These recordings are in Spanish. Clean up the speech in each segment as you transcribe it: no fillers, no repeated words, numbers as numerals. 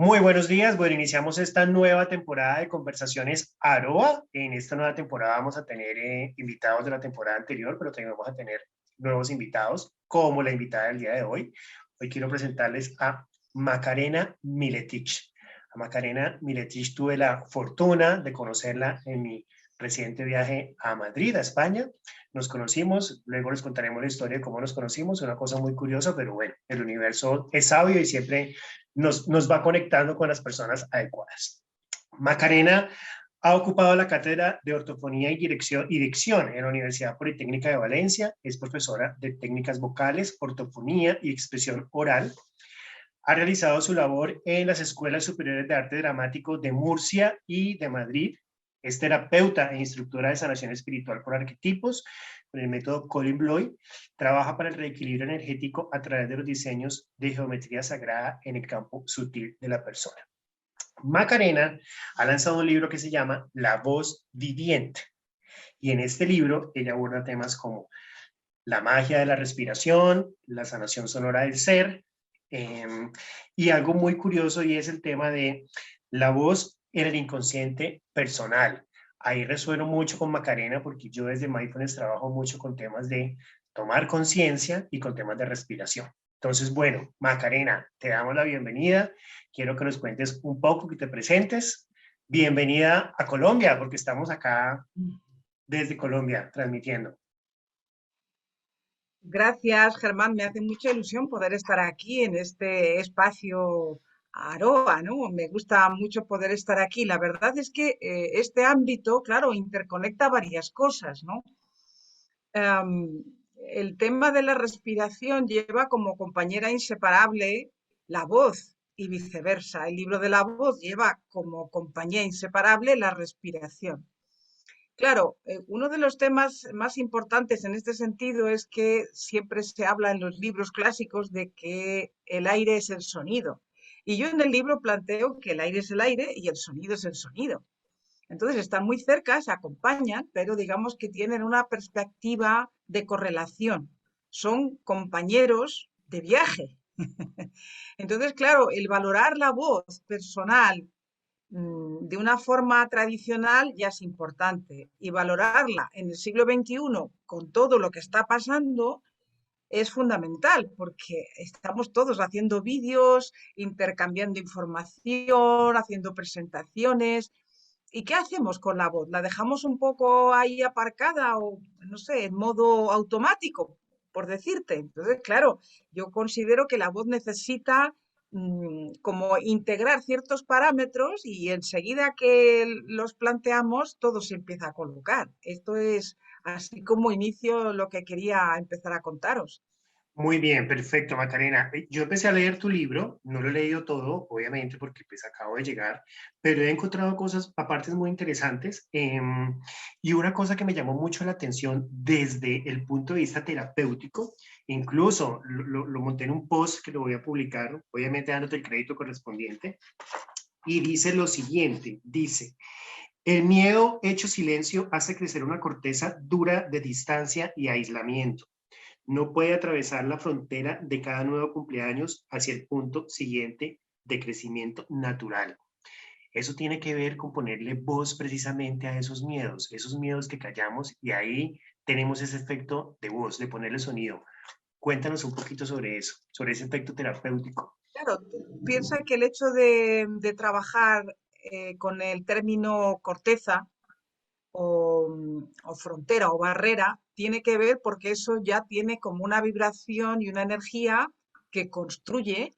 Muy buenos días. Bueno, iniciamos esta nueva temporada de Conversaciones Aroa. En esta nueva temporada vamos a tener invitados de la temporada anterior, pero también vamos a tener nuevos invitados, como la invitada del día de hoy. Hoy quiero presentarles a Macarena Miletich. A Macarena Miletich tuve la fortuna de conocerla en mi reciente viaje a Madrid, a España. Nos conocimos, luego les contaremos la historia de cómo nos conocimos, una cosa muy curiosa, pero bueno, el universo es sabio y siempre nos va conectando con las personas adecuadas. Macarena ha ocupado la cátedra de ortofonía y dicción en la Universidad Politécnica de Valencia. Es profesora de técnicas vocales, ortofonía y expresión oral. Ha realizado su labor en las Escuelas Superiores de Arte Dramático de Murcia y de Madrid. Es terapeuta e instructora de sanación espiritual por arquetipos con el método Colin Bloy. Trabaja para el reequilibrio energético a través de los diseños de geometría sagrada en el campo sutil de la persona. Macarena ha lanzado un libro que se llama La Voz Viviente. Y en este libro ella aborda temas como la magia de la respiración, la sanación sonora del ser, eh, y algo muy curioso y es el tema de la voz en el inconsciente personal. Ahí resueno mucho con Macarena porque yo desde Mindfulness trabajo mucho con temas de tomar conciencia y con temas de respiración. Entonces, bueno, Macarena, te damos la bienvenida. Quiero que nos cuentes un poco, que te presentes. Bienvenida a Colombia, porque estamos acá desde Colombia transmitiendo. Gracias, Germán. Me hace mucha ilusión poder estar aquí en este espacio Aroa, ¿no? Me gusta mucho poder estar aquí. La verdad es que este ámbito, claro, interconecta varias cosas, ¿no? Am, el tema de la respiración lleva como compañera inseparable la voz y viceversa. El libro de la voz lleva como compañía inseparable la respiración. Claro, uno de los temas más importantes en este sentido es que siempre se habla en los libros clásicos de que el aire es el sonido. Y yo en el libro planteo que el aire es el aire y el sonido es el sonido. Entonces están muy cerca, se acompañan, pero digamos que tienen una perspectiva de correlación. Son compañeros de viaje. Entonces, claro, el valorar la voz personal de una forma tradicional ya es importante y valorarla en el siglo XXI con todo lo que está pasando es fundamental porque estamos todos haciendo vídeos, intercambiando información, haciendo presentaciones. ¿Y qué hacemos con la voz? ¿La dejamos un poco ahí aparcada o, no sé, en modo automático, por decirte? Entonces, claro, yo considero que la voz necesita como integrar ciertos parámetros y enseguida que los planteamos, todo se empieza a colocar. Esto es así como inicio lo que quería empezar a contaros. Muy bien, perfecto, Macarena. Yo empecé a leer tu libro, no lo he leído todo, obviamente, porque pues acabo de llegar, pero he encontrado cosas, aparte muy interesantes, y una cosa que me llamó mucho la atención desde el punto de vista terapéutico, incluso lo monté en un post que lo voy a publicar, obviamente dándote el crédito correspondiente, y dice lo siguiente, dice, el miedo hecho silencio hace crecer una corteza dura de distancia y aislamiento. No puede atravesar la frontera de cada nuevo cumpleaños hacia el punto siguiente de crecimiento natural. Eso tiene que ver con ponerle voz precisamente a esos miedos que callamos y ahí tenemos ese efecto de voz, de ponerle sonido. Cuéntanos un poquito sobre eso, sobre ese efecto terapéutico. Claro, piensa que el hecho de trabajar con el término corteza o frontera o barrera tiene que ver porque eso ya tiene como una vibración y una energía que construye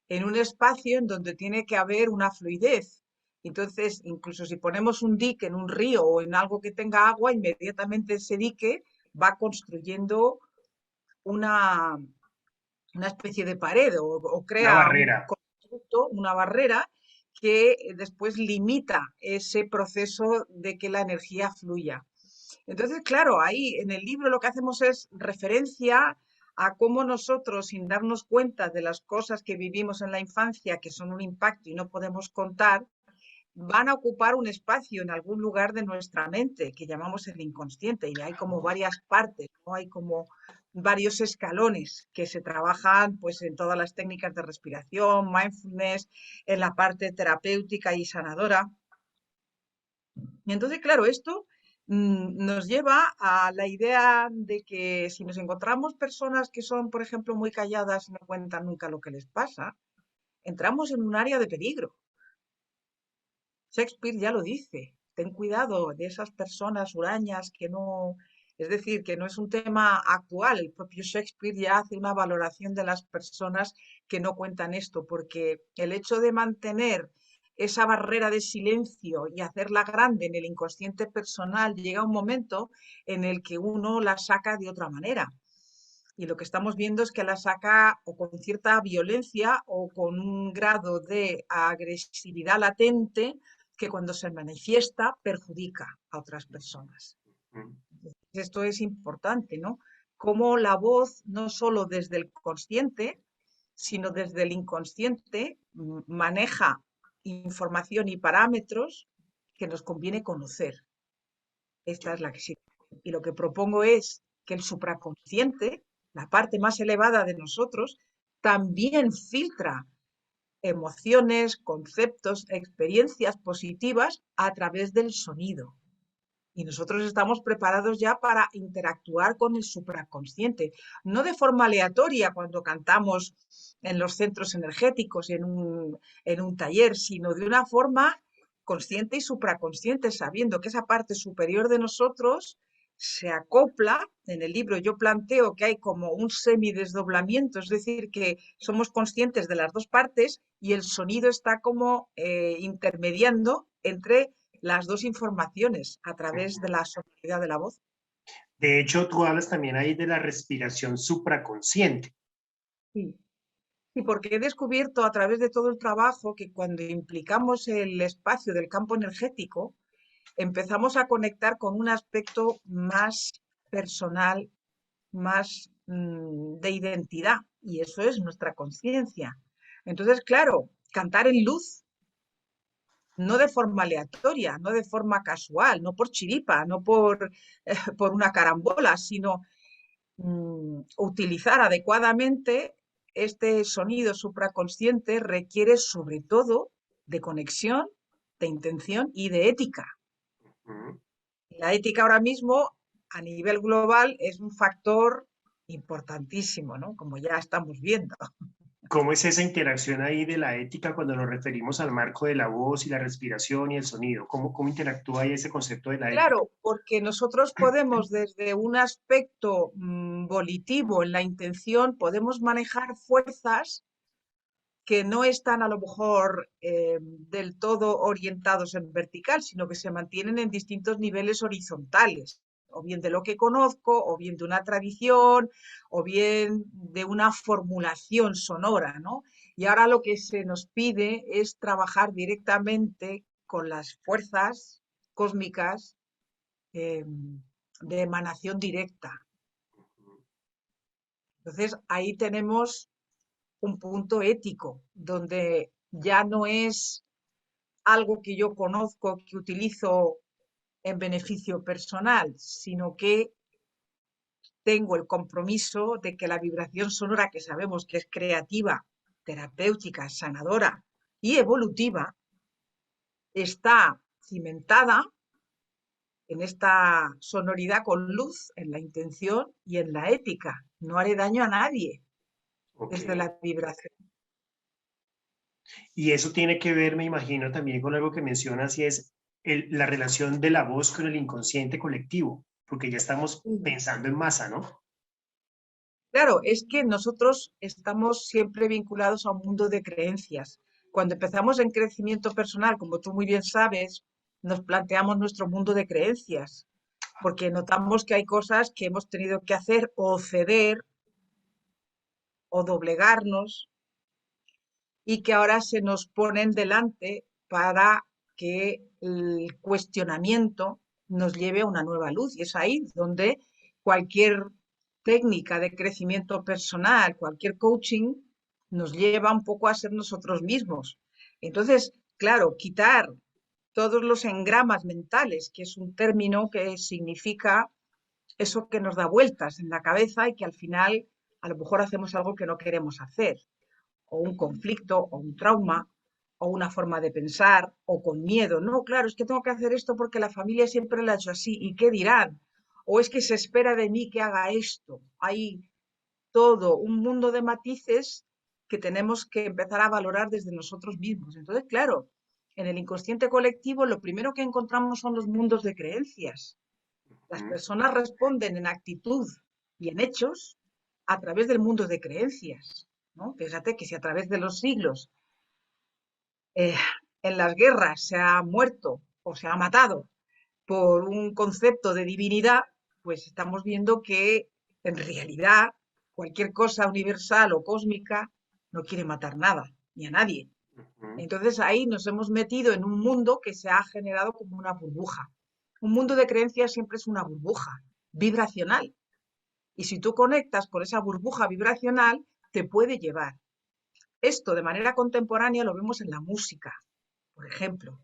en un espacio en donde tiene que haber una fluidez. Entonces, incluso si ponemos un dique en un río o en algo que tenga agua, inmediatamente ese dique va construyendo una, una especie de pared o Una crea un barrera. constructo, una barrera que después limita ese proceso de que la energía fluya. Entonces, claro, ahí en el libro lo que hacemos es referencia a cómo nosotros, sin darnos cuenta de las cosas que vivimos en la infancia, que son un impacto y no podemos contar, van a ocupar un espacio en algún lugar de nuestra mente que llamamos el inconsciente y hay como varias partes, ¿no? Hay como varios escalones que se trabajan pues en todas las técnicas de respiración, mindfulness, en la parte terapéutica y sanadora. Y entonces, claro, esto nos lleva a la idea de que si nos encontramos personas que son, por ejemplo, muy calladas y no cuentan nunca lo que les pasa, entramos en un área de peligro. Shakespeare ya lo dice, ten cuidado de esas personas hurañas que no, es decir, que no es un tema actual, el propio Shakespeare ya hace una valoración de las personas que no cuentan esto, porque el hecho de mantener esa barrera de silencio y hacerla grande en el inconsciente personal llega un momento en el que uno la saca de otra manera. Y lo que estamos viendo es que la saca o con cierta violencia o con un grado de agresividad latente que cuando se manifiesta perjudica a otras personas. Mm. Esto es importante, ¿no? Cómo la voz, no solo desde el consciente, sino desde el inconsciente, maneja información y parámetros que nos conviene conocer. Esta es la que sí. Y lo que propongo es que el supraconsciente, la parte más elevada de nosotros, también filtra emociones, conceptos, experiencias positivas a través del sonido. Y nosotros estamos preparados ya para interactuar con el supraconsciente, no de forma aleatoria cuando cantamos en los centros energéticos, en un taller, sino de una forma consciente y supraconsciente, sabiendo que esa parte superior de nosotros se acopla. En el libro yo planteo que hay como un semidesdoblamiento, es decir, que somos conscientes de las dos partes y el sonido está como intermediando entre las dos informaciones a través de la sonoridad de la voz. De hecho, tú hablas también ahí de la respiración supraconsciente. Sí. Y porque he descubierto a través de todo el trabajo que cuando implicamos el espacio del campo energético, empezamos a conectar con un aspecto más personal, más de identidad, y eso es nuestra conciencia. Entonces, claro, cantar en luz, no de forma aleatoria, no de forma casual, no por chiripa, no por, por una carambola, sino utilizar adecuadamente este sonido supraconsciente requiere sobre todo de conexión, de intención y de ética. Mm. La ética ahora mismo a nivel global es un factor importantísimo, ¿no? Como ya estamos viendo. ¿Cómo es esa interacción ahí de la ética cuando nos referimos al marco de la voz y la respiración y el sonido? ¿Cómo interactúa ahí ese concepto de la ética? Claro, porque nosotros podemos desde un aspecto volitivo en la intención, podemos manejar fuerzas que no están a lo mejor del todo orientados en vertical, sino que se mantienen en distintos niveles horizontales, o bien de lo que conozco, o bien de una tradición, o bien de una formulación sonora, ¿no? Y ahora lo que se nos pide es trabajar directamente con las fuerzas cósmicas eh, de emanación directa. Entonces, ahí tenemos un punto ético, donde ya no es algo que yo conozco, que utilizo en beneficio personal, sino que tengo el compromiso de que la vibración sonora, que sabemos que es creativa, terapéutica, sanadora y evolutiva, está cimentada en esta sonoridad con luz, en la intención y en la ética. No haré daño a nadie Ok. desde la vibración. Y eso tiene que ver, me imagino, también con algo que mencionas y es la relación de la voz con el inconsciente colectivo, porque ya estamos pensando en masa, ¿no? Claro, es que nosotros estamos siempre vinculados a un mundo de creencias. Cuando empezamos en crecimiento personal, como tú muy bien sabes, nos planteamos nuestro mundo de creencias, porque notamos que hay cosas que hemos tenido que hacer o ceder o doblegarnos y que ahora se nos ponen delante para que el cuestionamiento nos lleve a una nueva luz. Y es ahí donde cualquier técnica de crecimiento personal, cualquier coaching, nos lleva un poco a ser nosotros mismos. Entonces, claro, quitar todos los engramas mentales, que es un término que significa eso que nos da vueltas en la cabeza y que al final a lo mejor hacemos algo que no queremos hacer, o un conflicto, o un trauma, o una forma de pensar, o con miedo. No, claro, es que tengo que hacer esto porque la familia siempre lo ha hecho así, ¿y qué dirán? O es que se espera de mí que haga esto. Hay todo un mundo de matices que tenemos que empezar a valorar desde nosotros mismos. Entonces, claro, en el inconsciente colectivo lo primero que encontramos son los mundos de creencias. Las Ujú, personas responden en actitud y en hechos a través del mundo de creencias, ¿no? Fíjate que si a través de los siglos eh, en las guerras se ha muerto o se ha matado por un concepto de divinidad, pues estamos viendo que en realidad cualquier cosa universal o cósmica no quiere matar nada, ni a nadie. ujú. Entonces ahí nos hemos metido en un mundo que se ha generado como una burbuja. Un mundo de creencias siempre es una burbuja vibracional. Y si tú conectas con esa burbuja vibracional, te puede llevar. Esto de manera contemporánea lo vemos en la música, por ejemplo.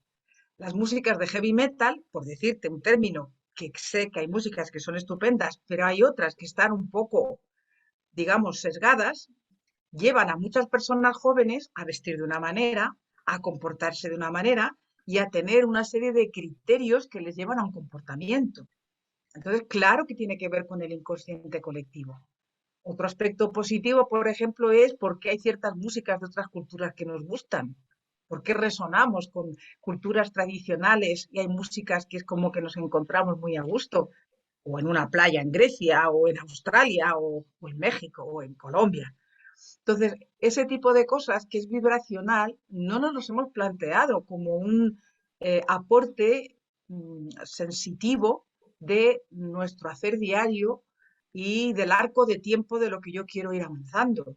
Las músicas de heavy metal, por decirte un término, que sé que hay músicas que son estupendas, pero hay otras que están un poco, digamos, sesgadas, llevan a muchas personas jóvenes a vestir de una manera, a comportarse de una manera y a tener una serie de criterios que les llevan a un comportamiento. Entonces, claro que tiene que ver con el inconsciente colectivo. Otro aspecto positivo, por ejemplo, es por qué hay ciertas músicas de otras culturas que nos gustan. ¿Por qué resonamos con culturas tradicionales y hay músicas que es como que nos encontramos muy a gusto? O en una playa en Grecia, o en Australia, o en México, o en Colombia. Entonces, ese tipo de cosas que es vibracional, no nos los hemos planteado como un aporte sensitivo de nuestro hacer diario y del arco de tiempo de lo que yo quiero ir avanzando.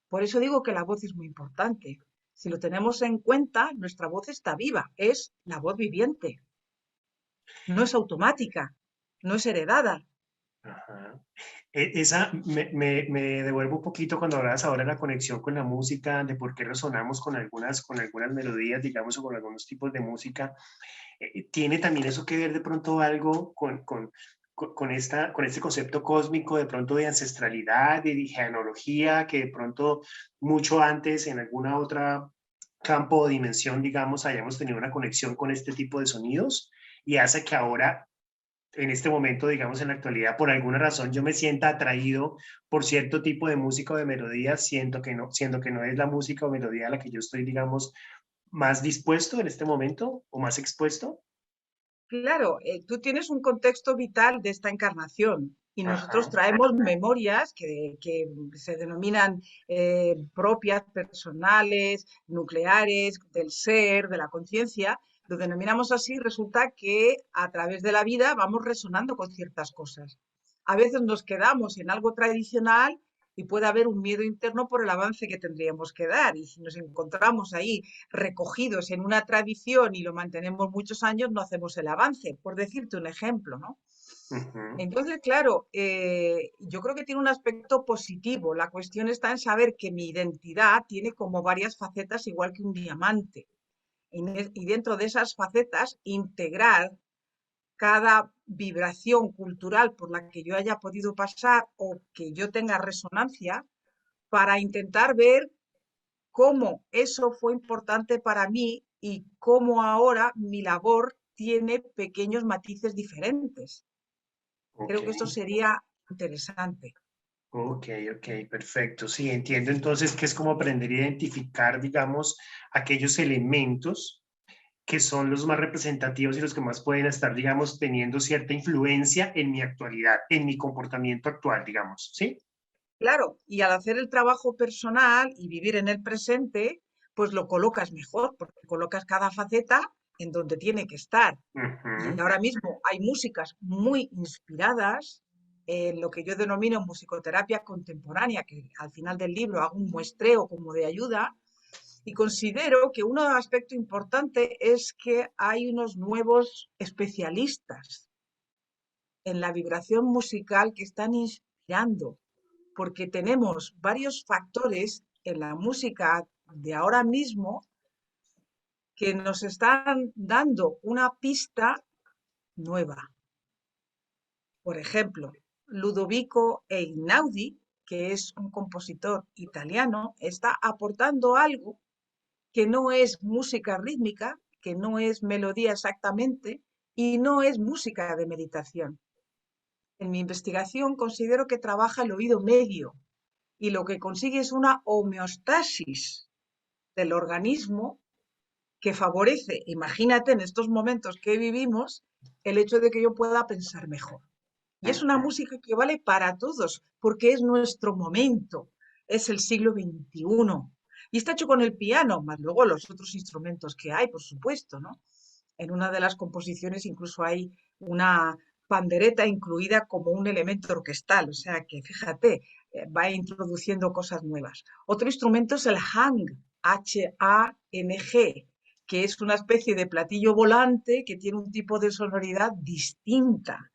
Por eso digo que la voz es muy importante. Si lo tenemos en cuenta, nuestra voz está viva, es la voz viviente, no es automática, no es heredada. Ajá. Esa me devuelvo un poquito cuando hablabas ahora de la conexión con la música, de por qué resonamos con algunas melodías, digamos, o con algunos tipos de música. ¿Tiene también eso que ver de pronto algo con este concepto cósmico de pronto de ancestralidad, de genealogía, que de pronto mucho antes en alguna otra campo o dimensión, digamos, hayamos tenido una conexión con este tipo de sonidos y hace que ahora en este momento, digamos, en la actualidad, por alguna razón yo me sienta atraído por cierto tipo de música o de melodía, siendo que no es la música o melodía a la que yo estoy, digamos, más dispuesto en este momento o más expuesto. Claro, tú tienes un contexto vital de esta encarnación y nosotros Ajá, traemos memorias que se denominan propias, personales, nucleares, del ser, de la conciencia. Lo denominamos así, resulta que a través de la vida vamos resonando con ciertas cosas. A veces nos quedamos en algo tradicional y puede haber un miedo interno por el avance que tendríamos que dar. Y si nos encontramos ahí recogidos en una tradición y lo mantenemos muchos años, no hacemos el avance, por decirte un ejemplo, ¿no? ujú, Entonces, claro, yo creo que tiene un aspecto positivo. La cuestión está en saber que mi identidad tiene como varias facetas, igual que un diamante. Y dentro de esas facetas, integrar cada vibración cultural por la que yo haya podido pasar o que yo tenga resonancia para intentar ver cómo eso fue importante para mí y cómo ahora mi labor tiene pequeños matices diferentes. ok, Creo que esto sería interesante. ok, ok, perfecto. Sí, entiendo entonces que es como aprender a identificar, digamos, aquellos elementos que son los más representativos y los que más pueden estar, digamos, teniendo cierta influencia en mi actualidad, en mi comportamiento actual, digamos, ¿sí? Claro, y al hacer el trabajo personal y vivir en el presente, pues lo colocas mejor, porque colocas cada faceta en donde tiene que estar. Y Ujú, ahora mismo hay músicas muy inspiradas en lo que yo denomino musicoterapia contemporánea, que al final del libro hago un muestreo como de ayuda, y considero que un aspecto importante es que hay unos nuevos especialistas en la vibración musical que están inspirando, porque tenemos varios factores en la música de ahora mismo que nos están dando una pista nueva. Por ejemplo, Ludovico Einaudi, que es un compositor italiano, está aportando algo que no es música rítmica, que no es melodía exactamente y no es música de meditación. En mi investigación considero que trabaja el oído medio y lo que consigue es una homeostasis del organismo que favorece, imagínate en estos momentos que vivimos, el hecho de que yo pueda pensar mejor. Y es una música que vale para todos, porque es nuestro momento, es el siglo XXI. Y está hecho con el piano, más luego los otros instrumentos que hay, por supuesto, ¿no? En una de las composiciones incluso hay una pandereta incluida como un elemento orquestal, o sea que fíjate, va introduciendo cosas nuevas. Otro instrumento es el hang, H-A-N-G, que es una especie de platillo volante que tiene un tipo de sonoridad distinta.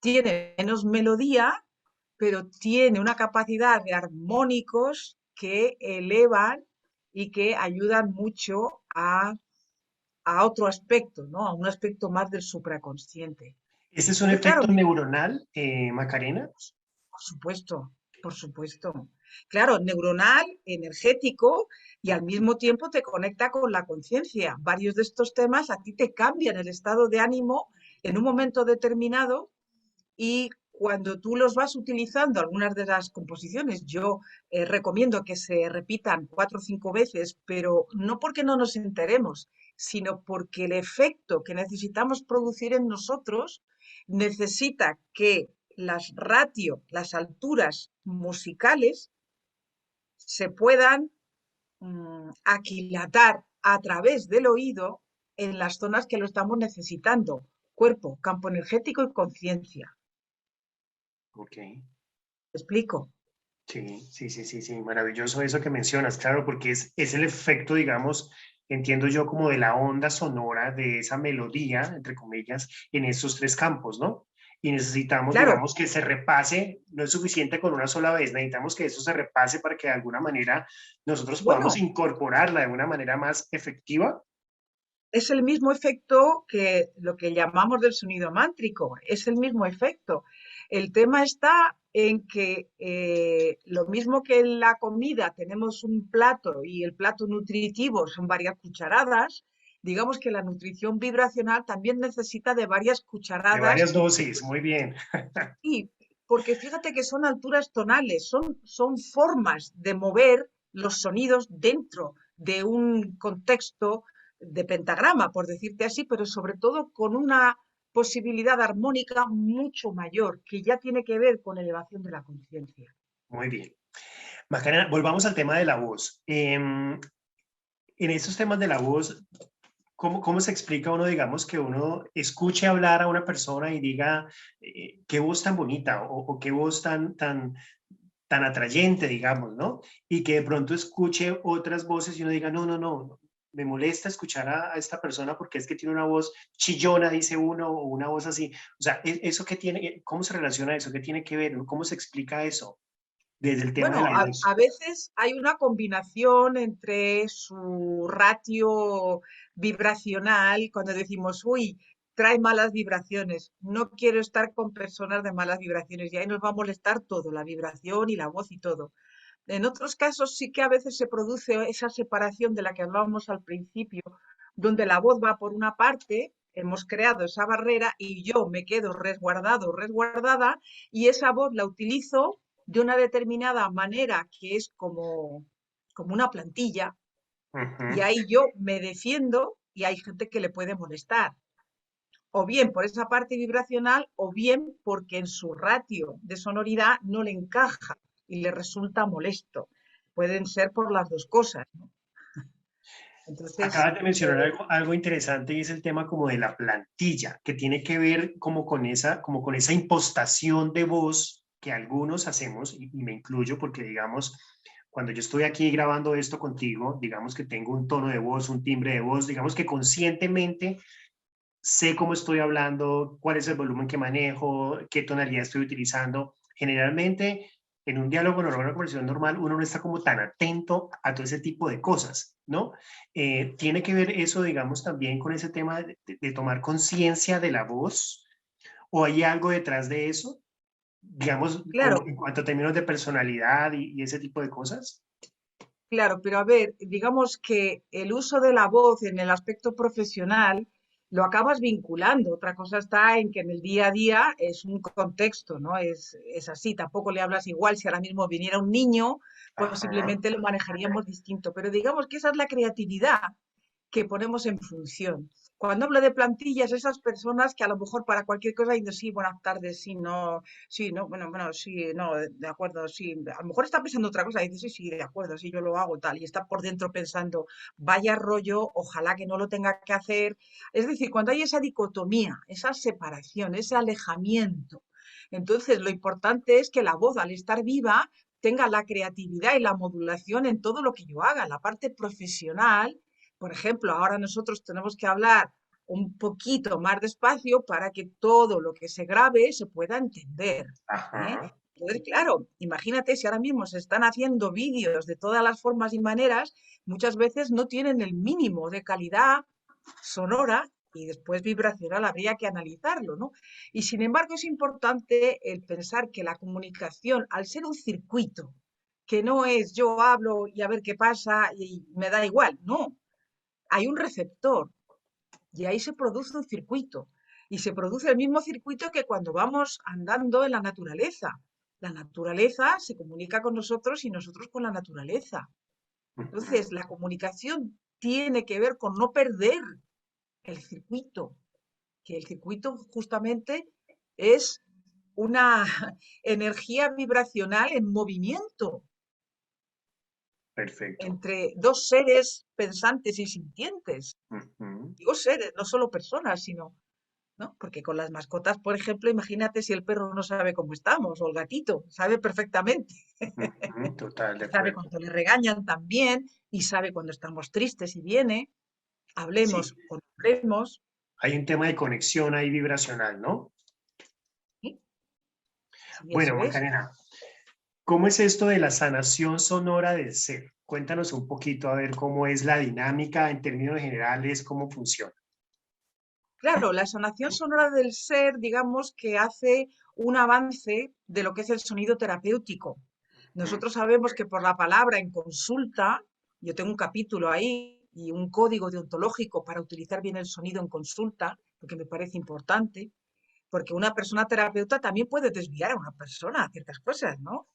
Tiene menos melodía, pero tiene una capacidad de armónicos que elevan y que ayudan mucho a otro aspecto, ¿no? A un aspecto más del supraconsciente. ¿Este es un Entonces, claro, efecto neuronal, Macarena? por supuesto, por supuesto. Claro, neuronal, energético y al mismo tiempo te conecta con la conciencia. Varios de estos temas a ti te cambian el estado de ánimo en un momento determinado y cuando tú los vas utilizando, algunas de las composiciones, yo recomiendo que se repitan 4 o 5 veces, pero no porque no nos enteremos, sino porque el efecto que necesitamos producir en nosotros necesita que las ratio, las alturas musicales, se puedan aquilatar a través del oído en las zonas que lo estamos necesitando, cuerpo, campo energético y conciencia. Ok. ¿Te explico? Sí, sí, sí, sí, sí, maravilloso eso que mencionas, claro, porque es el efecto, digamos, entiendo yo, como de la onda sonora, de esa melodía, entre comillas, en estos tres campos, ¿no? Y necesitamos, Claro, digamos, que se repase, no es suficiente con una sola vez, necesitamos que eso se repase para que de alguna manera nosotros podamos bueno, incorporarla de una manera más efectiva. es el mismo efecto que lo que llamamos del sonido mántrico, es el mismo efecto. El tema está en que lo mismo que en la comida tenemos un plato y el plato nutritivo son varias cucharadas, digamos que la nutrición vibracional también necesita de varias De cucharadas varias dosis, muy bien. y porque fíjate que son alturas tonales, son formas de mover los sonidos dentro de un contexto de pentagrama, por decirte así, pero sobre todo con una posibilidad armónica mucho mayor, que ya tiene que ver con elevación de la conciencia. Muy bien. Macarena, volvamos al tema de la voz. En estos temas de la voz, ¿cómo se explica uno, digamos, que uno escuche hablar a una persona y diga qué voz tan bonita o qué voz tan atrayente, digamos, ¿no? Y que de pronto escuche otras voces y uno diga, no, no, no, me molesta escuchar a esta persona porque es que tiene una voz chillona, dice uno, o una voz así. O sea, ¿eso qué tiene, cómo se relaciona eso? ¿Qué tiene que ver? ¿Cómo se explica eso desde el tema de Bueno, la a voz? veces hay una combinación entre su ratio vibracional, cuando decimos, uy, trae malas vibraciones, no quiero estar con personas de malas vibraciones, y ahí nos va a molestar todo, la vibración y la voz y todo. En otros casos sí que a veces se produce esa separación de la que hablábamos al principio, donde la voz va por una parte, hemos creado esa barrera y yo me quedo resguardado, resguardada, y esa voz la utilizo de una determinada manera que es como una plantilla, y Ujú. ahí yo me defiendo y hay gente que le puede molestar. O bien por esa parte vibracional, o bien porque en su ratio de sonoridad no le encaja y le resulta molesto. Pueden ser por las dos cosas, ¿no? Entonces, Acabas de mencionar algo interesante y es el tema como de la plantilla, que tiene que ver como con esa impostación de voz que algunos hacemos, y me incluyo porque digamos, cuando yo estoy aquí grabando esto contigo, digamos que tengo un tono de voz, un timbre de voz, digamos que conscientemente sé cómo estoy hablando, cuál es el volumen que manejo, qué tonalidad estoy utilizando. Generalmente en un diálogo normal, una conversación normal, uno no está como tan atento a todo ese tipo de cosas, ¿no? Tiene que ver eso, digamos, también con ese tema de tomar conciencia de la voz, o hay algo detrás de eso, digamos, como Claro, en cuanto a términos de personalidad y ese tipo de cosas. claro, pero a ver, digamos que el uso de la voz en el aspecto profesional lo acabas vinculando. Otra cosa está en que en el día a día es un contexto, ¿no? Es así, tampoco le hablas igual. Si ahora mismo viniera un niño, Ajá. posiblemente lo manejaríamos distinto. Pero digamos que esa es la creatividad que ponemos en función. Cuando hablo de plantillas, esas personas que a lo mejor para cualquier cosa dicen sí, buenas tardes, sí, no, bueno, sí, no, de acuerdo, sí, a lo mejor está pensando otra cosa, y dice sí, de acuerdo, sí, yo lo hago tal, y está por dentro pensando, vaya rollo, ojalá que no lo tenga que hacer. Es decir, cuando hay esa dicotomía, esa separación, ese alejamiento, entonces lo importante es que la voz, al estar viva, tenga la creatividad y la modulación en todo lo que yo haga, la parte profesional. Por ejemplo, ahora nosotros tenemos que hablar un poquito más despacio para que todo lo que se grabe se pueda entender. ¿Eh? Ajá. Entonces, claro, imagínate si ahora mismo se están haciendo vídeos de todas las formas y maneras, muchas veces no tienen el mínimo de calidad sonora y después vibracional, habría que analizarlo, ¿no? Y sin embargo es importante el pensar que la comunicación, al ser un circuito, que no es yo hablo y a ver qué pasa y me da igual, no, hay un receptor y ahí se produce un circuito. Y se produce el mismo circuito que cuando vamos andando en la naturaleza. La naturaleza se comunica con nosotros y nosotros con la naturaleza. Entonces, Ujú. la comunicación tiene que ver con no perder el circuito, que el circuito justamente es una energía vibracional en movimiento Perfecto. entre dos seres pensantes y sintientes. Ujú. Digo seres, no solo personas, sino, ¿no? Porque con las mascotas, por ejemplo, imagínate si el perro no sabe cómo estamos, o el gatito, sabe perfectamente. Ujú. Total, de Y sabe acuerdo. cuando le regañan también, y sabe cuando estamos tristes y viene, Sí, hablemos o no hablemos. hay un tema de conexión ahí vibracional, ¿no? ¿Sí? Sí, Bueno, eso es. Macarena, ¿cómo es esto de la sanación sonora del ser? Cuéntanos un poquito a ver cómo es la dinámica en términos generales, cómo funciona. Claro, la sanación sonora del ser, digamos que hace un avance de lo que es el sonido terapéutico. Ujú. Nosotros sabemos que por la palabra en consulta, yo tengo un capítulo ahí y un código deontológico para utilizar bien el sonido en consulta, porque me parece importante, porque una persona terapeuta también puede desviar a una persona a ciertas cosas, ¿no?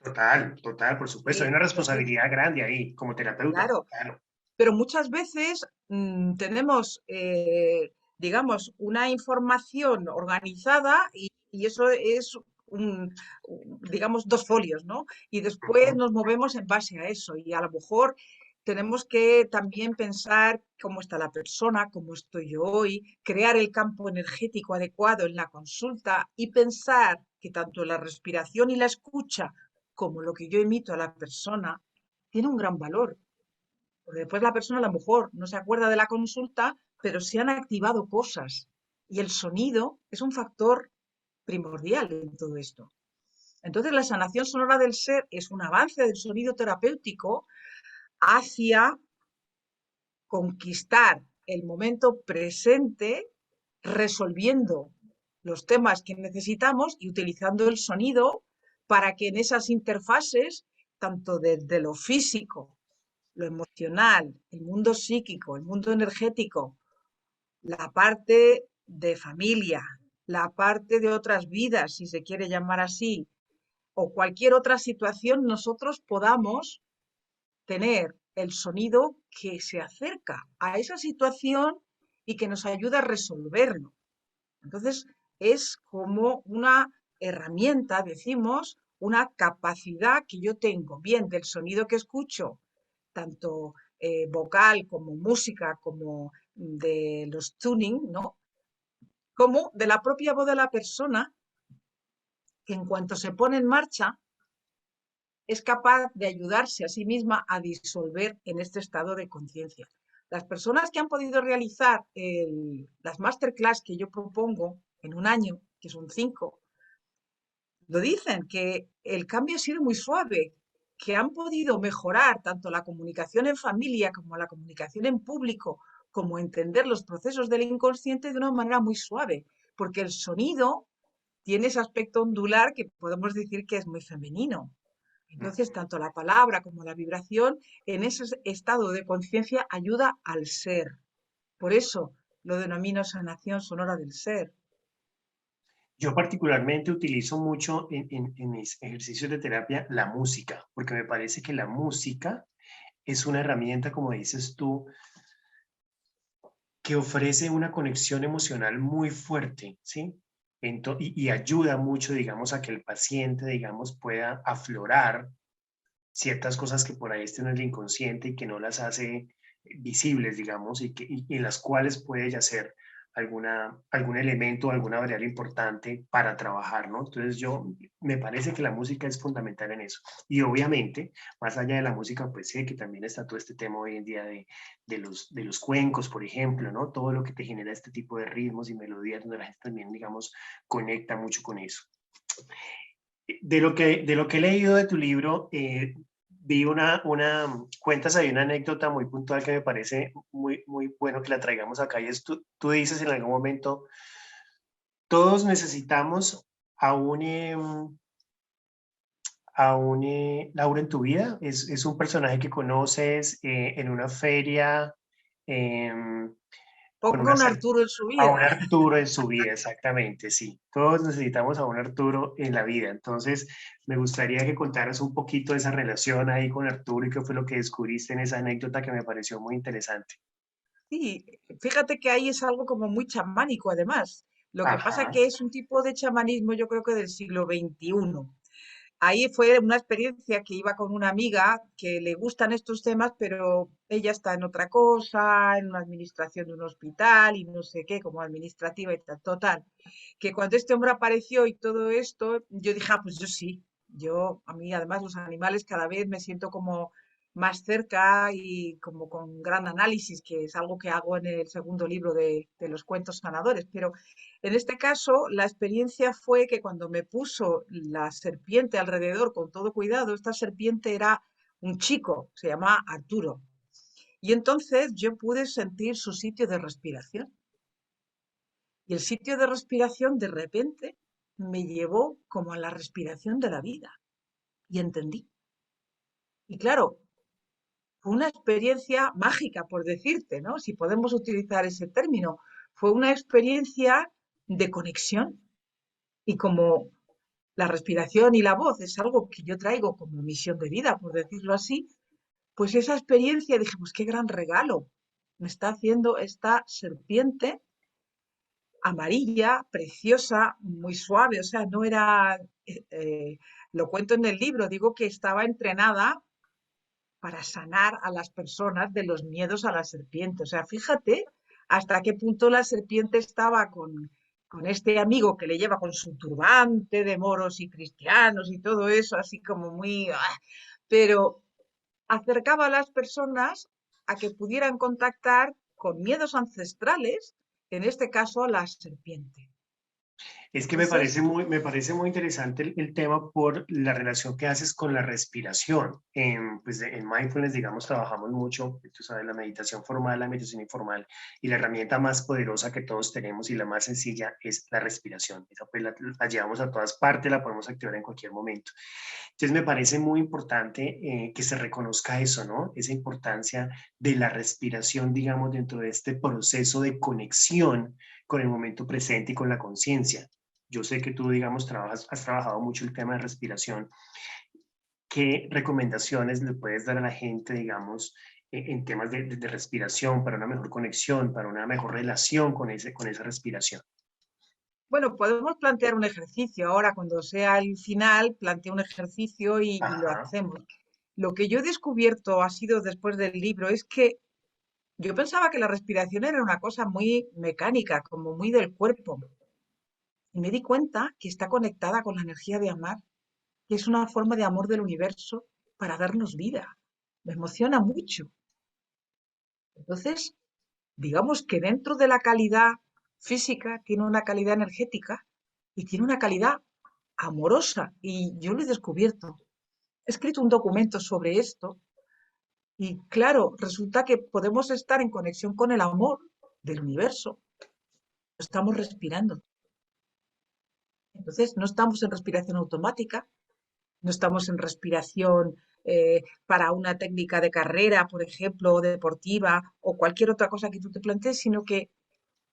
Total, total, por supuesto. Hay Sí, una entonces, responsabilidad grande ahí como terapeuta. claro, Claro. pero muchas veces tenemos, digamos, una información organizada y eso es, digamos, dos folios, ¿no? Y después Ujú. nos movemos en base a eso y a lo mejor tenemos que también pensar cómo está la persona, cómo estoy yo hoy, crear el campo energético adecuado en la consulta y pensar que tanto la respiración y la escucha como lo que yo emito a la persona tiene un gran valor. Porque después la persona a lo mejor no se acuerda de la consulta, pero se han activado cosas. Y el sonido es un factor primordial en todo esto. Entonces, la sanación sonora del ser es un avance del sonido terapéutico hacia conquistar el momento presente, resolviendo los temas que necesitamos y utilizando el sonido para que en esas interfaces, tanto desde lo físico, lo emocional, el mundo psíquico, el mundo energético, la parte de familia, la parte de otras vidas, si se quiere llamar así, o cualquier otra situación, nosotros podamos tener el sonido que se acerca a esa situación y que nos ayuda a resolverlo. Entonces, es como una herramienta, decimos, una capacidad que yo tengo, bien del sonido que escucho, tanto vocal como música, como de los tuning, ¿no? Como de la propia voz de la persona, que en cuanto se pone en marcha, es capaz de ayudarse a sí misma a disolver en este estado de conciencia. Las personas que han podido realizar las masterclass que yo propongo en un año, que son 5, lo dicen, que el cambio ha sido muy suave, que han podido mejorar tanto la comunicación en familia como la comunicación en público, como entender los procesos del inconsciente de una manera muy suave, porque el sonido tiene ese aspecto ondular que podemos decir que es muy femenino. Entonces, Ujú. tanto la palabra como la vibración en ese estado de conciencia ayuda al ser. Por eso lo denomino sanación sonora del ser. Yo particularmente utilizo mucho en mis ejercicios de terapia la música, porque me parece que la música es una herramienta, como dices tú, que ofrece una conexión emocional muy fuerte, ¿sí? Y ayuda mucho, digamos, a que el paciente, digamos, pueda aflorar ciertas cosas que por ahí estén en el inconsciente y que no las hace visibles, digamos, y en las cuales puede yacer algún elemento, alguna variable importante para trabajar, ¿no? Entonces me parece que la música es fundamental en eso. Y obviamente, más allá de la música, pues sé que también está todo este tema hoy en día de los cuencos, por ejemplo, ¿no? Todo lo que te genera este tipo de ritmos y melodías donde la gente también, digamos, conecta mucho con eso. De lo que he leído de tu libro, vi cuentas ahí una anécdota muy puntual que me parece muy, muy bueno que la traigamos acá y es tú dices en algún momento, todos necesitamos a un Laura en tu vida, es un personaje que conoces en una feria, em, con Ponga una, un Arturo en su a un vida. Arturo en su vida, exactamente, sí. Todos necesitamos a un Arturo en la vida. Entonces, me gustaría que contaras un poquito de esa relación ahí con Arturo y qué fue lo que descubriste en esa anécdota que me pareció muy interesante. Sí, fíjate que ahí es algo como muy chamánico además. Lo que pasa Ajá. que es un tipo de chamanismo yo creo que del siglo XXI. Ahí fue una experiencia que iba con una amiga que le gustan estos temas, pero ella está en otra cosa, en una administración de un hospital y no sé qué, como administrativa y tal. Total, que cuando este hombre apareció y todo esto, yo dije, ah, pues yo sí. A mí además los animales cada vez me siento como más cerca y como con gran análisis, que es algo que hago en el segundo libro de los cuentos sanadores. Pero en este caso, la experiencia fue que cuando me puso la serpiente alrededor con todo cuidado, esta serpiente era un chico, se llama Arturo. Y entonces yo pude sentir su sitio de respiración. Y el sitio de respiración de repente me llevó como a la respiración de la vida. Y entendí. Y claro, fue una experiencia mágica, por decirte, ¿no? Si podemos utilizar ese término. Fue una experiencia de conexión. Y como la respiración y la voz es algo que yo traigo como misión de vida, por decirlo así, pues esa experiencia dije, pues qué gran regalo me está haciendo esta serpiente amarilla, preciosa, muy suave, o sea, no era, lo cuento en el libro, digo que estaba entrenada para sanar a las personas de los miedos a la serpiente. O sea, fíjate hasta qué punto la serpiente estaba con este amigo que le lleva con su turbante de moros y cristianos y todo eso, así como muy... pero acercaba a las personas a que pudieran contactar con miedos ancestrales, en este caso la serpiente. Es que me Entonces, parece me parece muy interesante el tema por la relación que haces con la respiración. En mindfulness, digamos, trabajamos mucho, tú sabes, la meditación formal, la meditación informal, y la herramienta más poderosa que todos tenemos y la más sencilla es la respiración. Esa pues la llevamos a todas partes, la podemos activar en cualquier momento. Entonces me parece muy importante que se reconozca eso, ¿no? Esa importancia de la respiración, digamos, dentro de este proceso de conexión con el momento presente y con la conciencia. Yo sé que tú, digamos, has trabajado mucho el tema de respiración. ¿Qué recomendaciones le puedes dar a la gente, digamos, en temas de respiración para una mejor conexión, para una mejor relación con esa respiración? bueno, podemos plantear un ejercicio. Ahora, cuando sea el final, planteo un ejercicio y lo Ajá. hacemos. Lo que yo he descubierto ha sido después del libro es que yo pensaba que la respiración era una cosa muy mecánica, como muy del cuerpo. Y me di cuenta que está conectada con la energía de amar, que es una forma de amor del universo para darnos vida. Me emociona mucho. Entonces, digamos que dentro de la calidad física tiene una calidad energética y tiene una calidad amorosa. Y yo lo he descubierto. He escrito un documento sobre esto y claro, resulta que podemos estar en conexión con el amor del universo. Estamos respirando. Entonces, no estamos en respiración automática, no estamos en respiración para una técnica de carrera, por ejemplo, o deportiva, o cualquier otra cosa que tú te plantees, sino que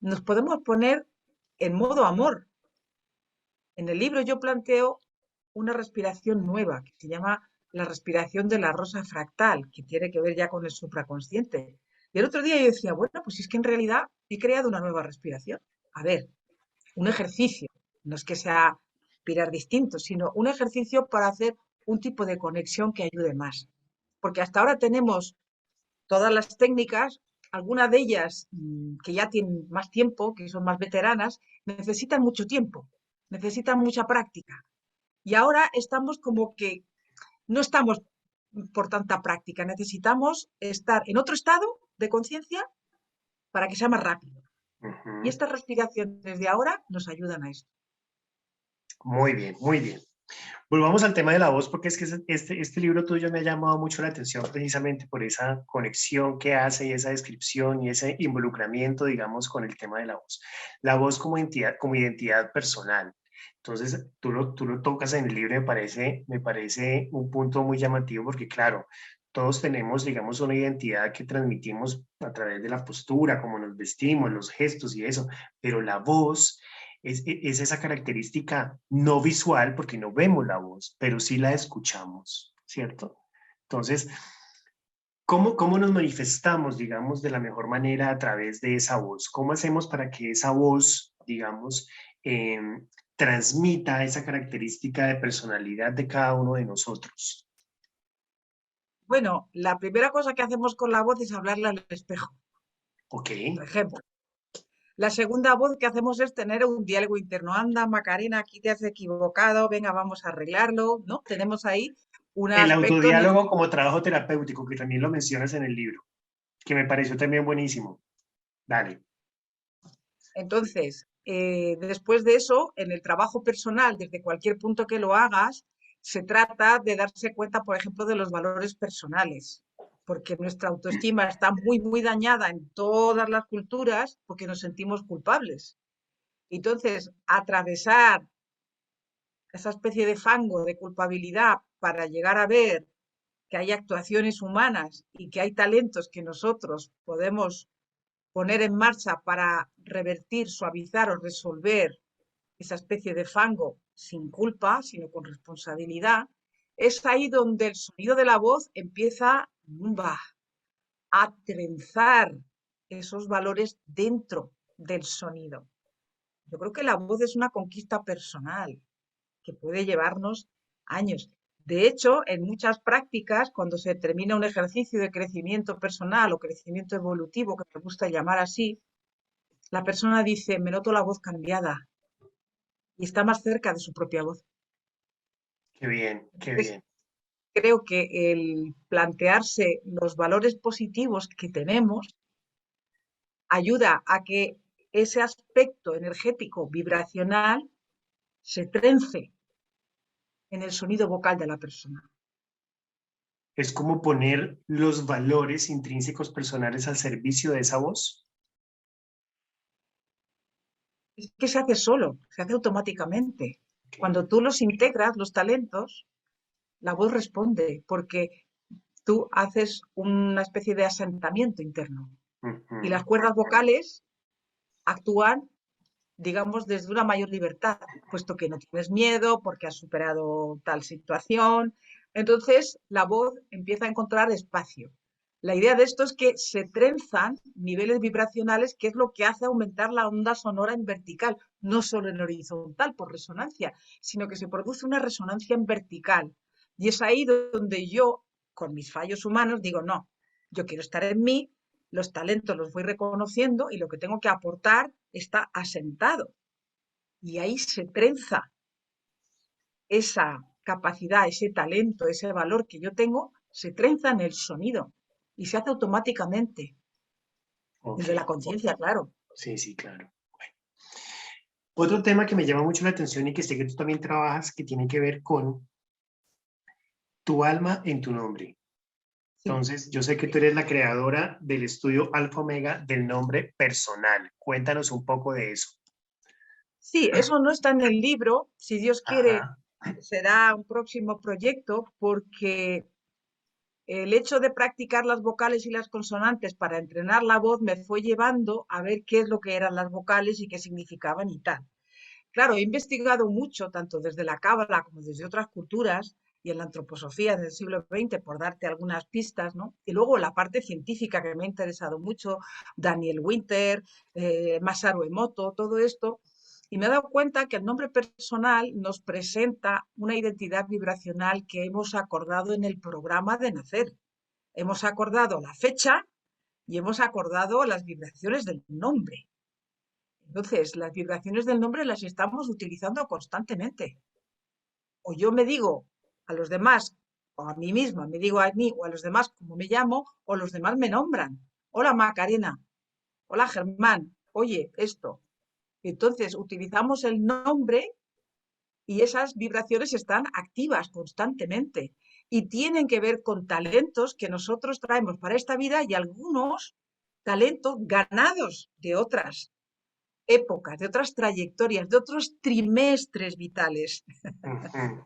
nos podemos poner en modo amor. En el libro yo planteo una respiración nueva que se llama la respiración de la rosa fractal, que tiene que ver ya con el supraconsciente. Y el otro día yo decía, bueno, pues es que en realidad he creado una nueva respiración. A ver, un ejercicio, no es que sea respirar distinto, sino un ejercicio para hacer un tipo de conexión que ayude más. Porque hasta ahora tenemos todas las técnicas, algunas de ellas que ya tienen más tiempo, que son más veteranas, necesitan mucho tiempo, necesitan mucha práctica. Y ahora estamos como que no estamos por tanta práctica, necesitamos estar en otro estado de conciencia para que sea más rápido. Y Ujú. estas respiraciones de ahora nos ayudan a esto. Muy bien, muy bien. Volvamos al tema de la voz, porque es que este libro tuyo me ha llamado mucho la atención precisamente por esa conexión que hace y esa descripción y ese involucramiento, digamos, con el tema de la voz. La voz como identidad personal. Entonces, tú lo tocas en el libro y me parece un punto muy llamativo porque, claro, todos tenemos, digamos, una identidad que transmitimos a través de la postura, cómo nos vestimos, los gestos y eso, pero la voz es esa característica no visual, porque no vemos la voz, pero sí la escuchamos, ¿cierto? Entonces, ¿cómo nos manifestamos, digamos, de la mejor manera a través de esa voz? ¿Cómo hacemos para que esa voz, digamos, eh, transmita esa característica de personalidad de cada uno de nosotros? Bueno, la primera cosa que hacemos con la voz es hablarle al espejo, Ok, por ejemplo. La segunda voz que hacemos es tener un diálogo interno. Anda, Macarena, aquí te has equivocado, venga, vamos a arreglarlo, ¿no? Tenemos ahí un el aspecto en el autodiálogo como trabajo terapéutico, que también lo mencionas en el libro, que me pareció también buenísimo. Dale. Entonces, después de eso, en el trabajo personal, desde cualquier punto que lo hagas, se trata de darse cuenta, por ejemplo, de los valores personales, porque nuestra autoestima está muy, muy dañada en todas las culturas porque nos sentimos culpables. Entonces, atravesar esa especie de fango de culpabilidad para llegar a ver que hay actuaciones humanas y que hay talentos que nosotros podemos poner en marcha para revertir, suavizar o resolver esa especie de fango sin culpa, sino con responsabilidad, es ahí donde el sonido de la voz empieza a trenzar esos valores dentro del sonido. Yo creo que la voz es una conquista personal que puede llevarnos años. De hecho, en muchas prácticas, cuando se termina un ejercicio de crecimiento personal o crecimiento evolutivo, que me gusta llamar así, la persona dice, me noto la voz cambiada y está más cerca de su propia voz. Qué bien, qué Entonces, bien. creo que el plantearse los valores positivos que tenemos ayuda a que ese aspecto energético vibracional se trence en el sonido vocal de la persona. Es como poner los valores intrínsecos personales al servicio de esa voz. Es que se hace solo, se hace automáticamente. Okay. Cuando tú los integras, los talentos, la voz responde porque tú haces una especie de asentamiento interno y las Ujú. cuerdas vocales actúan, digamos, desde una mayor libertad, puesto que no tienes miedo, porque has superado tal situación. Entonces, la voz empieza a encontrar espacio. La idea de esto es que se trenzan niveles vibracionales, que es lo que hace aumentar la onda sonora en vertical, no solo en horizontal por resonancia, sino que se produce una resonancia en vertical. Y es ahí donde yo, con mis fallos humanos, digo, no, yo quiero estar en mí, los talentos los voy reconociendo y lo que tengo que aportar está asentado. Y ahí se trenza esa capacidad, ese talento, ese valor que yo tengo, se trenza en el sonido y se hace automáticamente, Ok, desde la conciencia, claro. sí, sí, claro. Otro tema que me llama mucho la atención y que sé que tú también trabajas, que tiene que ver con tu alma en tu nombre. Sí. Entonces, yo sé que tú eres la creadora del estudio Alfa Omega del nombre personal. Cuéntanos un poco de eso. Sí, eso no está en el libro. Si Dios quiere, Ajá. será un próximo proyecto porque el hecho de practicar las vocales y las consonantes para entrenar la voz me fue llevando a ver qué es lo que eran las vocales y qué significaban y tal. Claro, he investigado mucho, tanto desde la cábala como desde otras culturas y en la antroposofía del siglo XX, por darte algunas pistas, ¿no? Y luego la parte científica que me ha interesado mucho, Daniel Winter, Masaru Emoto, todo esto, y me he dado cuenta que el nombre personal nos presenta una identidad vibracional que hemos acordado en el programa de nacer. Hemos acordado la fecha y hemos acordado las vibraciones del nombre. Entonces, las vibraciones del nombre las estamos utilizando constantemente. O yo me digo a los demás, o a mí misma, me digo a mí o a los demás como me llamo, o los demás me nombran. Hola Macarena, hola Germán, oye, esto. Entonces, utilizamos el nombre y esas vibraciones están activas constantemente y tienen que ver con talentos que nosotros traemos para esta vida y algunos talentos ganados de otras épocas, de otras trayectorias, de otros trimestres vitales. Ujú.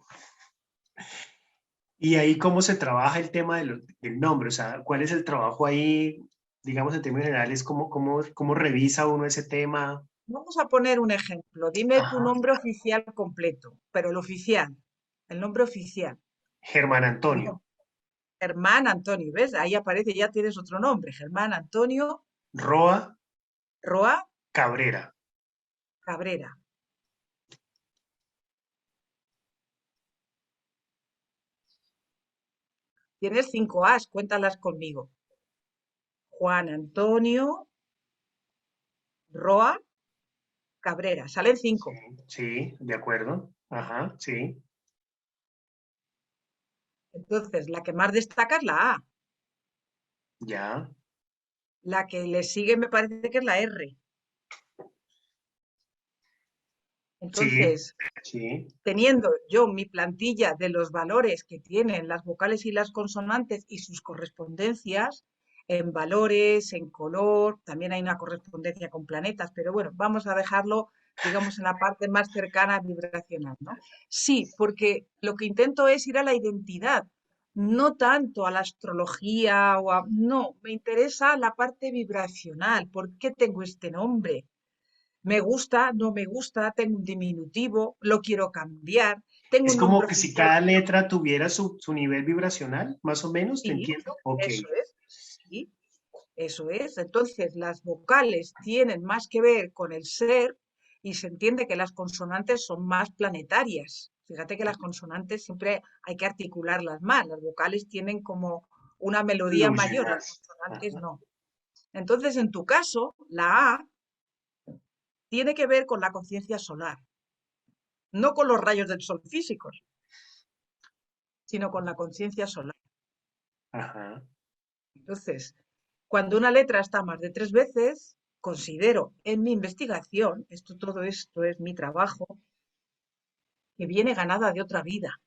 Y ahí, ¿cómo se trabaja el tema del nombre? O sea, ¿cuál es el trabajo ahí, digamos, en términos generales? ¿Cómo revisa uno ese tema? Vamos a poner un ejemplo. Dime tu Ajá. nombre oficial completo, pero el nombre oficial. Germán El Antonio. nombre. Germán Antonio, ¿ves? Ahí aparece, ya tienes otro nombre. Germán Antonio Roa Roa Cabrera. Cabrera. Tienes 5 As, cuéntalas conmigo. Juan Antonio Roa Cabrera. Salen Sí, 5. sí, de acuerdo. Ajá, sí, Entonces, la que más destaca es la A. ya. La que le sigue me parece que es la R. Sí, Entonces, sí, teniendo yo mi plantilla de los valores que tienen las vocales y las consonantes y sus correspondencias en valores, en color, también hay una correspondencia con planetas, pero bueno, vamos a dejarlo, digamos, en la parte más cercana vibracional, ¿no? Sí, porque lo que intento es ir a la identidad, no tanto a la astrología o a... No, me interesa la parte vibracional. ¿Por qué tengo este nombre? Me gusta, no me gusta, tengo un diminutivo, lo quiero cambiar, tengo es un como nombre que si oficial. cada letra tuviera su nivel vibracional, más o menos, ¿te Sí, entiendo? Ok, eso es, sí, eso es. Entonces, las vocales tienen más que ver con el ser y se entiende que las consonantes son más planetarias. Fíjate que las consonantes siempre hay que articularlas más, las vocales tienen como una melodía fluye mayor, las más. consonantes Ajá. no. Entonces, en tu caso, la A tiene que ver con la conciencia solar, no con los rayos del sol físicos, sino con la conciencia solar. Ajá. Entonces, cuando una letra está más de 3 veces, considero en mi investigación, todo esto es mi trabajo, que viene ganada de otra vida.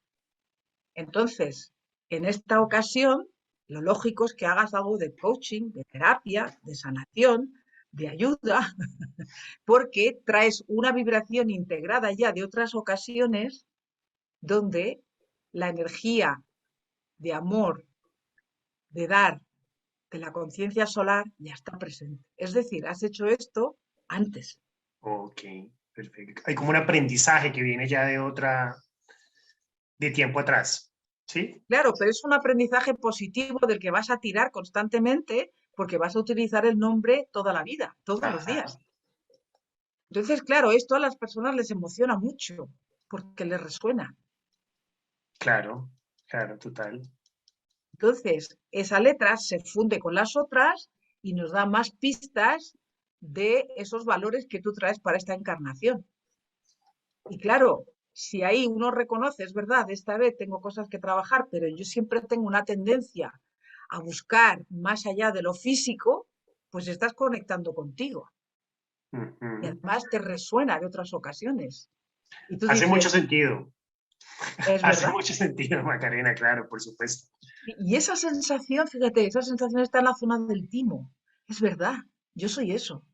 Entonces, en esta ocasión, lo lógico es que hagas algo de coaching, de terapia, de sanación, de ayuda, porque traes una vibración integrada ya de otras ocasiones donde la energía de amor, de dar, de la conciencia solar ya está presente. Es decir, has hecho esto antes. Ok, perfecto. Hay como un aprendizaje que viene ya de tiempo atrás, ¿sí? Claro, pero es un aprendizaje positivo del que vas a tirar constantemente porque vas a utilizar el nombre toda la vida, todos los Ajá, días. Entonces, claro, esto a las personas les emociona mucho porque les resuena. claro, claro, total. Entonces, esa letra se funde con las otras y nos da más pistas de esos valores que tú traes para esta encarnación. Y claro, si ahí uno reconoce, es verdad, esta vez tengo cosas que trabajar, pero yo siempre tengo una tendencia a buscar más allá de lo físico, pues estás conectando contigo. y Ujú. además te resuena de otras ocasiones. Y tú Hace mucho dices, sentido, es hace verdad. mucho sentido, Macarena, claro, por supuesto. Y esa sensación, fíjate, esa sensación está en la zona del timo. Es verdad, yo soy eso.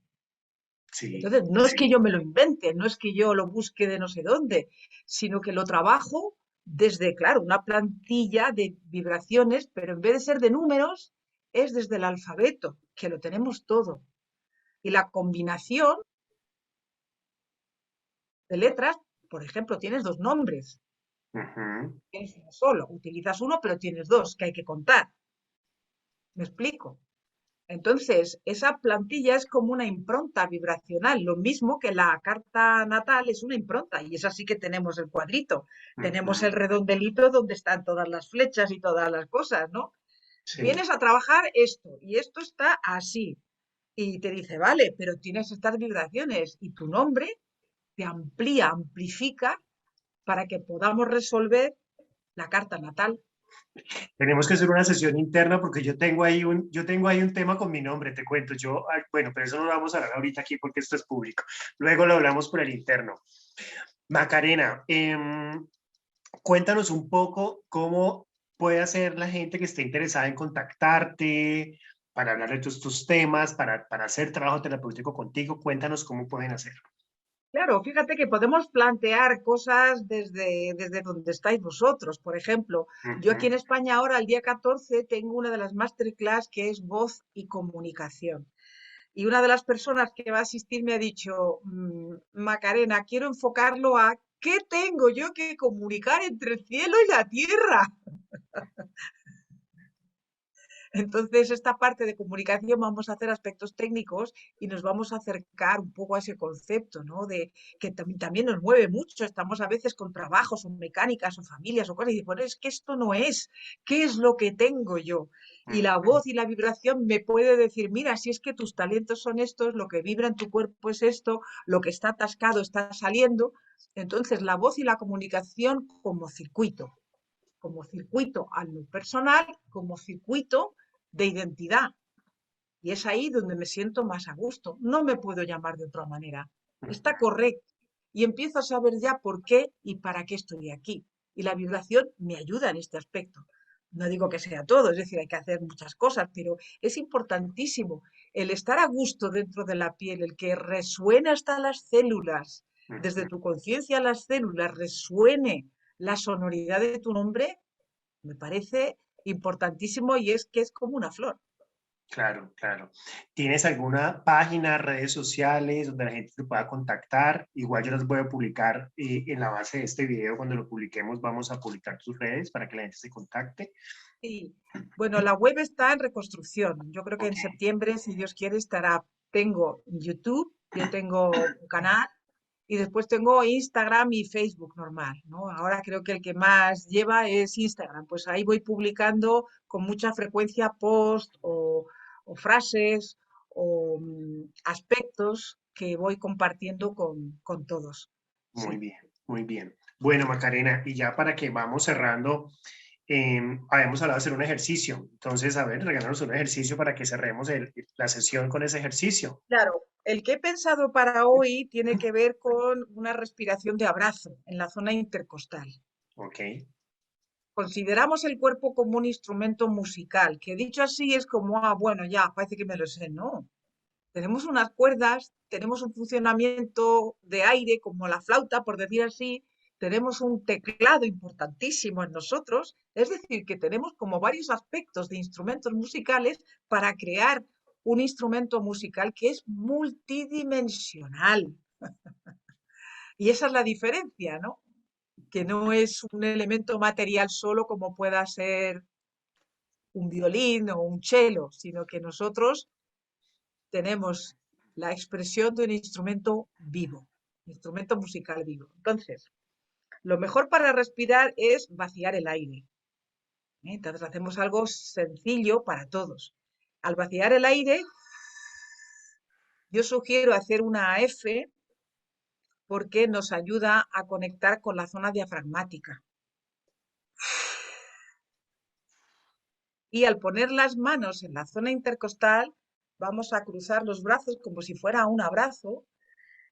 Sí, Entonces, no es que yo me lo invente, no es que yo lo busque de no sé dónde, sino que lo trabajo desde, claro, una plantilla de vibraciones, pero en vez de ser de números, es desde el alfabeto, que lo tenemos todo. Y la combinación de letras, por ejemplo, tienes dos nombres, ujú, tienes uno solo, utilizas uno, pero tienes dos que hay que contar. ¿Me explico? Entonces, esa plantilla es como una impronta vibracional, lo mismo que la carta natal es una impronta, y es así que tenemos el cuadrito, tenemos el ujú. redondelito donde están todas las flechas y todas las cosas, ¿no? Sí, Vienes a trabajar esto, y esto está así, y te dice, vale, pero tienes estas vibraciones, y tu nombre te amplía, amplifica para que podamos resolver la carta natal. tenemos que hacer una sesión interna porque yo tengo ahí un tema con mi nombre, te cuento. Bueno, pero eso no lo vamos a hablar ahorita aquí porque esto es público. Luego lo hablamos por el interno. Macarena, cuéntanos un poco cómo puede hacer la gente que esté interesada en contactarte para hablar de tus temas, para hacer trabajo terapéutico contigo. Cuéntanos cómo pueden hacerlo. Claro, fíjate que podemos plantear cosas desde donde estáis vosotros. Por ejemplo, yo aquí Ujú. en España ahora, el día 14, tengo una de las masterclass que es voz y comunicación. Y una de las personas que va a asistir me ha dicho, Macarena, quiero enfocarlo a qué tengo yo que comunicar entre el cielo y la tierra. Entonces, esta parte de comunicación vamos a hacer aspectos técnicos y nos vamos a acercar un poco a ese concepto, ¿no? De que también nos mueve mucho. Estamos a veces con trabajos o mecánicas o familias o cosas y dices, bueno, es que esto no es. ¿Qué es lo que tengo yo? Y la Ujú. voz y la vibración me puede decir, mira, si es que tus talentos son estos, lo que vibra en tu cuerpo es esto, lo que está atascado está saliendo. Entonces, la voz y la comunicación como circuito a lo personal, como circuito de identidad. Y es ahí donde me siento más a gusto. No me puedo llamar de otra manera. Está correcto. Y empiezo a saber ya por qué y para qué estoy aquí. Y la vibración me ayuda en este aspecto. No digo que sea todo, es decir, hay que hacer muchas cosas, pero es importantísimo el estar a gusto dentro de la piel, el que resuene hasta las células, desde Ujú. tu conciencia a las células, resuene la sonoridad de tu nombre, me parece importantísimo y es que es como una flor. Claro, claro. ¿Tienes alguna página, redes sociales donde la gente te pueda contactar? Igual yo las voy a publicar en la base de este video. Cuando lo publiquemos, vamos a publicar tus redes para que la gente se contacte. Y bueno, la web está en reconstrucción. Yo creo que en Ok, septiembre, si Dios quiere, estará. Tengo YouTube, yo tengo un canal y después tengo Instagram y Facebook normal, ¿no? Ahora creo que el que más lleva es Instagram. Pues ahí voy publicando con mucha frecuencia posts o frases o aspectos que voy compartiendo con todos. muy Sí. bien, muy bien. Bueno, Macarena, y ya para que vamos cerrando, habíamos hablado de hacer un ejercicio. Entonces, a ver, regálanos un ejercicio para que cerremos la sesión con ese ejercicio. Claro, el que he pensado para hoy tiene que ver con una respiración de abrazo en la zona intercostal. Ok. Consideramos el cuerpo como un instrumento musical, que dicho así es como, ah, bueno, ya, parece que me lo sé. No, tenemos unas cuerdas, tenemos un funcionamiento de aire como la flauta, por decir así, tenemos un teclado importantísimo en nosotros, es decir, que tenemos como varios aspectos de instrumentos musicales para crear un instrumento musical que es multidimensional. Y esa es la diferencia, ¿no? Que no es un elemento material solo como pueda ser un violín o un cello, sino que nosotros tenemos la expresión de un instrumento vivo, instrumento musical vivo. Entonces, lo mejor para respirar es vaciar el aire. Entonces hacemos algo sencillo para todos. Al vaciar el aire, yo sugiero hacer una F porque nos ayuda a conectar con la zona diafragmática. Y al poner las manos en la zona intercostal, vamos a cruzar los brazos como si fuera un abrazo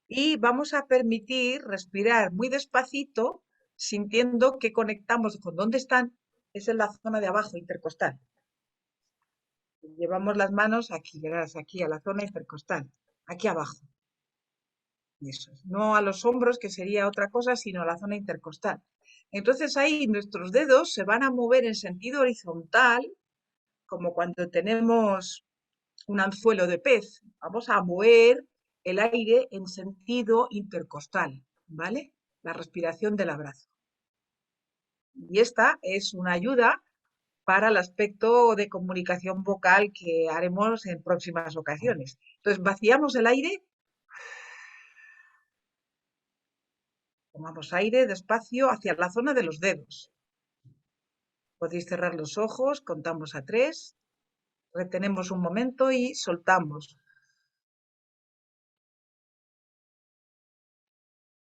y vamos a permitir respirar muy despacito, sintiendo que conectamos con dónde están, es en la zona de abajo, intercostal. Llevamos las manos aquí, llegadas aquí a la zona intercostal, aquí abajo. Eso es. No a los hombros, que sería otra cosa, sino a la zona intercostal. Entonces ahí nuestros dedos se van a mover en sentido horizontal, como cuando tenemos un anzuelo de pez. Vamos a mover el aire en sentido intercostal, ¿vale? La respiración del abrazo. Y esta es una ayuda para el aspecto de comunicación vocal que haremos en próximas ocasiones. Entonces, vaciamos el aire, tomamos aire despacio hacia la zona de los dedos. Podéis cerrar los ojos, contamos a 3, retenemos un momento y soltamos.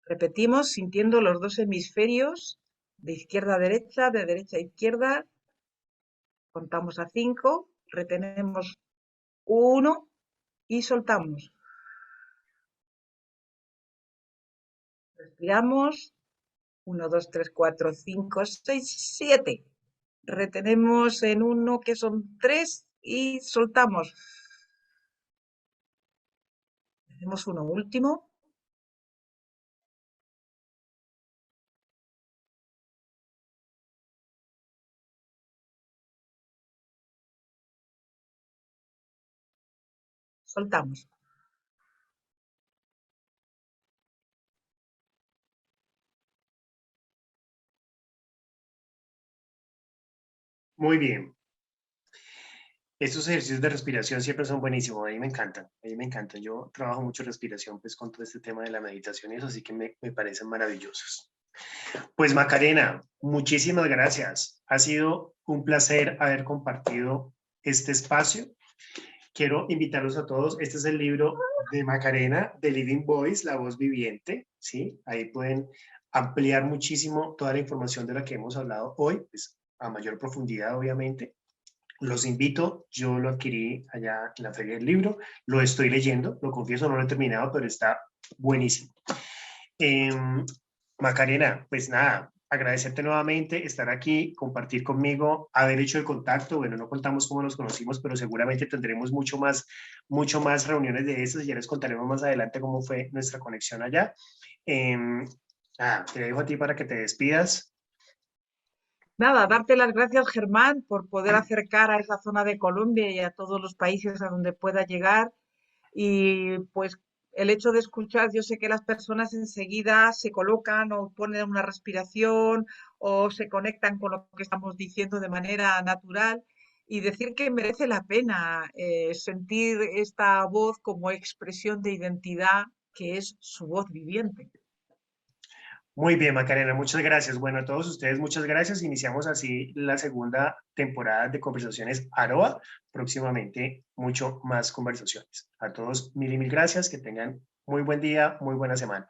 Repetimos sintiendo los dos hemisferios de izquierda a derecha, de derecha a izquierda. Contamos a 5, retenemos 1 y soltamos. Respiramos. 1, 2, 3, 4, 5, 6, 7. Retenemos en 1, que son 3, y soltamos. Hacemos uno último. Soltamos. Muy bien. Estos ejercicios de respiración siempre son buenísimos, a mí me encantan, a mí me encantan. Yo trabajo mucho respiración pues con todo este tema de la meditación y eso, así que me parecen maravillosos. Pues Macarena, muchísimas gracias. Ha sido un placer haber compartido este espacio. Quiero invitarlos a todos. Este es el libro de Macarena, de Living Voice, La Voz Viviente, ¿sí? Ahí pueden ampliar muchísimo toda la información de la que hemos hablado hoy, pues a mayor profundidad, obviamente. Los invito, yo lo adquirí allá en la Feria del Libro, lo estoy leyendo, lo confieso, no lo he terminado, pero está buenísimo. Eh, Macarena, pues nada, agradecerte nuevamente, estar aquí, compartir conmigo, haber hecho el contacto. Bueno, no contamos cómo nos conocimos, pero seguramente tendremos mucho más reuniones de esas y ya les contaremos más adelante cómo fue nuestra conexión allá. Eh, te dejo a ti para que te despidas. Nada, darte las gracias, Germán, por poder acercar a esa zona de Colombia y a todos los países a donde pueda llegar. Y pues el hecho de escuchar, yo sé que las personas enseguida se colocan o ponen una respiración o se conectan con lo que estamos diciendo de manera natural, y decir que merece la pena sentir esta voz como expresión de identidad, que es su voz viviente. Muy bien, Macarena, muchas gracias. Bueno, a todos ustedes, muchas gracias. Iniciamos así la segunda temporada de Conversaciones Aroa. Próximamente, mucho más conversaciones. A todos, mil y mil gracias. Que tengan muy buen día, muy buena semana.